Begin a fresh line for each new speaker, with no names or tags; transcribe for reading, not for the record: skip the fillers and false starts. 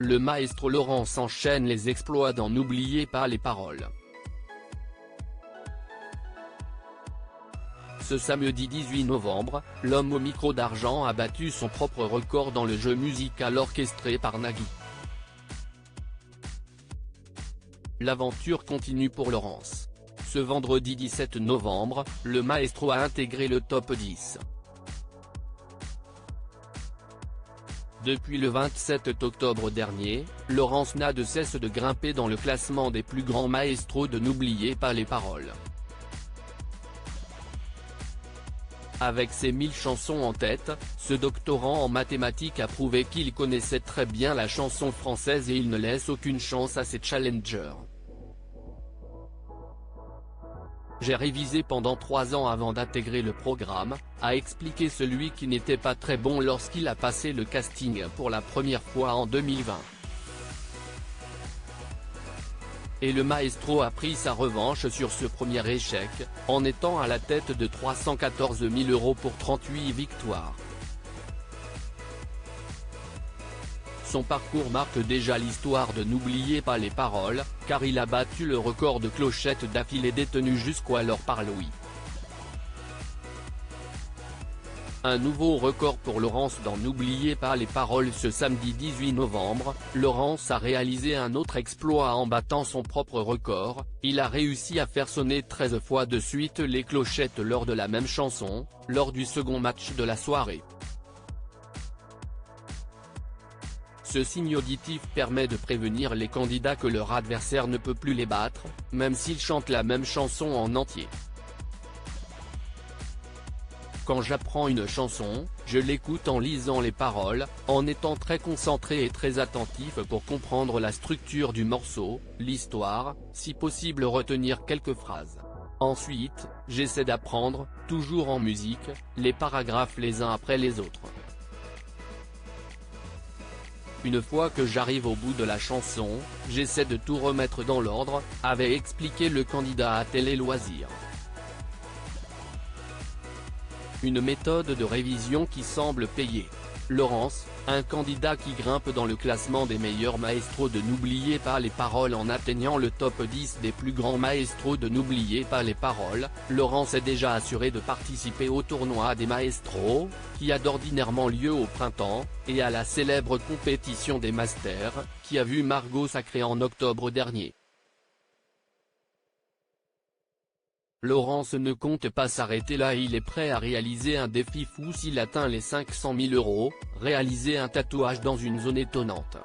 le maestro Laurence enchaîne les exploits dans N'oubliez pas les paroles. Ce samedi 18 novembre, l'homme au micro d'argent a battu son propre record dans le jeu musical orchestré par Nagui. L'aventure continue pour Laurence. Ce vendredi 17 novembre, le maestro a intégré le top 10. Depuis le 27 octobre dernier, Laurence n'a de cesse de grimper dans le classement des plus grands maestros de N'oubliez pas les paroles. Avec ses 1000 chansons en tête, ce doctorant en mathématiques a prouvé qu'il connaissait très bien la chanson française et il ne laisse aucune chance à ses challengers. J'ai révisé pendant 3 ans avant d'intégrer le programme, a expliqué celui qui n'était pas très bon lorsqu'il a passé le casting pour la première fois en 2020. Et le maestro a pris sa revanche sur ce premier échec, en étant à la tête de 314 000 € pour 38 victoires. Son parcours marque déjà l'histoire de N'oubliez pas les paroles, car il a battu le record de clochettes d'affilée détenu jusqu'alors par Louis. Un nouveau record pour Laurence dans N'oubliez pas les paroles. Ce samedi 18 novembre, Laurence a réalisé un autre exploit en battant son propre record, il a réussi à faire sonner 13 fois de suite les clochettes lors de la même chanson, lors du second match de la soirée. Ce signe auditif permet de prévenir les candidats que leur adversaire ne peut plus les battre, même s'ils chantent la même chanson en entier. Quand j'apprends une chanson, je l'écoute en lisant les paroles, en étant très concentré et très attentif pour comprendre la structure du morceau, l'histoire, si possible retenir quelques phrases. Ensuite, j'essaie d'apprendre, toujours en musique, les paragraphes les uns après les autres. Une fois que j'arrive au bout de la chanson, j'essaie de tout remettre dans l'ordre, avait expliqué le candidat à Télé Loisirs. Une méthode de révision qui semble payer. Laurence, un candidat qui grimpe dans le classement des meilleurs maestros de N'oubliez pas les paroles en atteignant le top 10 des plus grands maestros de N'oubliez pas les paroles, Laurence est déjà assurée de participer au tournoi des maestros, qui a d'ordinairement lieu au printemps, et à la célèbre compétition des masters, qui a vu Margot sacrée en octobre dernier. Laurence ne compte pas s'arrêter là, il est prêt à réaliser un défi fou s'il atteint les 500 000 €, réaliser un tatouage dans une zone étonnante.